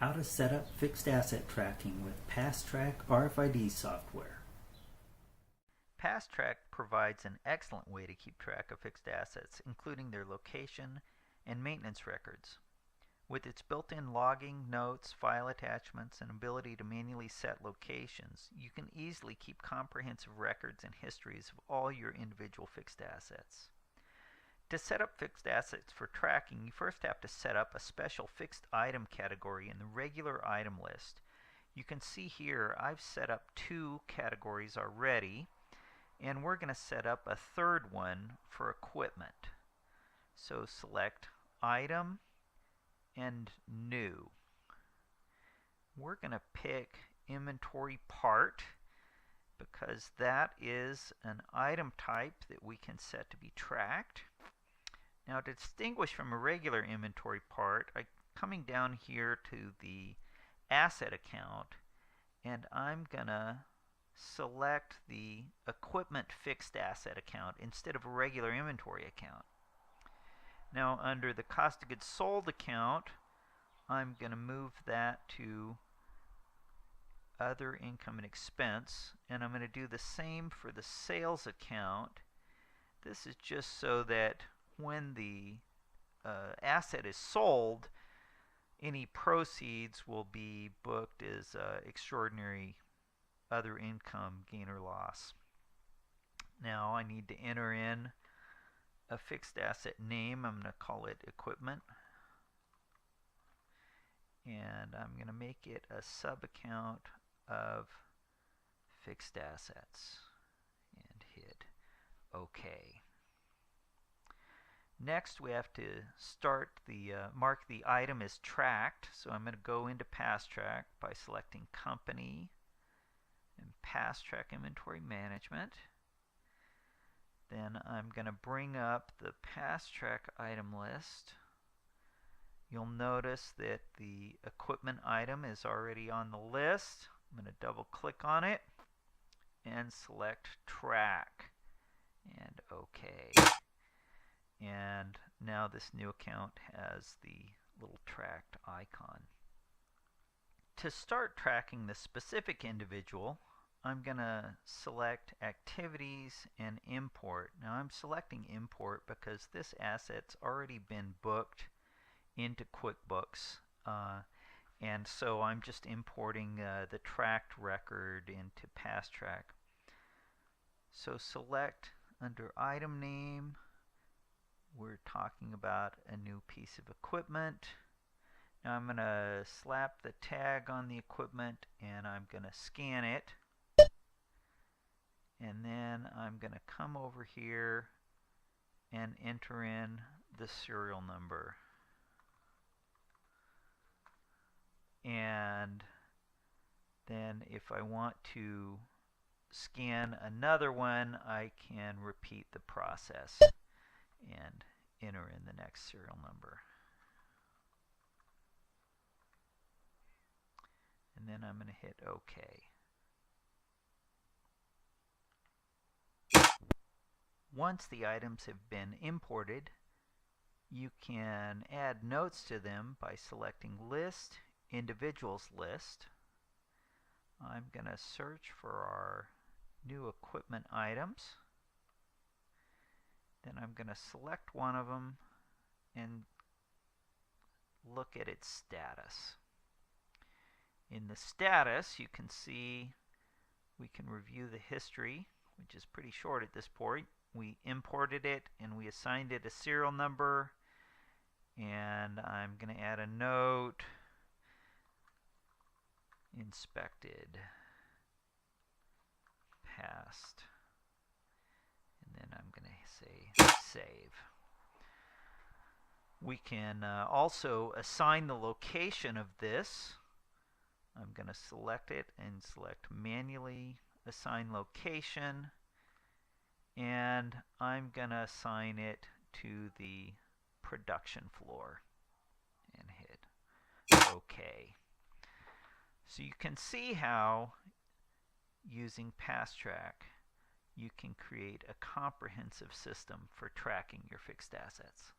How to set up fixed asset tracking with PastTrack RFID software. PastTrack provides an excellent way to keep track of fixed assets, including their location and maintenance records. With its built-in logging, notes, file attachments, and ability to manually set locations, you can easily keep comprehensive records and histories of all your individual fixed assets. To set up fixed assets for tracking, you first have to set up a special fixed item category in the regular item list. You can see here I've set up 2 categories already, and we're going to set up a third one for equipment. So select Item and New. We're going to pick Inventory Part because that is an item type that we can set to be tracked. Now, to distinguish from a regular inventory part, I'm coming down here to the asset account, and I'm going to select the equipment fixed asset account instead of a regular inventory account. Now, under the cost of goods sold account, I'm going to move that to other income and expense, and I'm going to do the same for the sales account. This is just so that when the asset is sold, any proceeds will be booked as extraordinary other income, gain or loss. Now I need to enter in a fixed asset name. I'm going to call it equipment, and I'm going to make it a sub-account of fixed assets and hit OK. Next, we have to start mark the item as tracked. So I'm going to go into PastTrack by selecting Company and PastTrack Inventory Management. Then I'm going to bring up the PastTrack item list. You'll notice that the equipment item is already on the list. I'm going to double click on it and select Track and OK. And now this new account has the little tracked icon. To start tracking the specific individual, I'm going to select Activities and Import. Now I'm selecting Import because this asset's already been booked into QuickBooks, and so I'm just importing the tracked record into PastTrack. So select under Item Name. We're talking about a new piece of equipment. Now I'm going to slap the tag on the equipment and I'm going to scan it. And then I'm going to come over here and enter in the serial number. And then if I want to scan another one, I can repeat the process and enter in the next serial number. And then I'm going to hit OK. Once the items have been imported, you can add notes to them by selecting List, Individuals List. I'm going to search for our new equipment items. Then I'm going to select one of them and look at its status. In the status, you can see we can review the history, which is pretty short at this point. We imported it and we assigned it a serial number, and I'm going to add a note, inspected, passed. And then I'm going to say Save. We can also assign the location of this. I'm going to select it and select Manually Assign Location. And I'm going to assign it to the production floor and hit OK. So you can see how, using PastTrack, you can create a comprehensive system for tracking your fixed assets.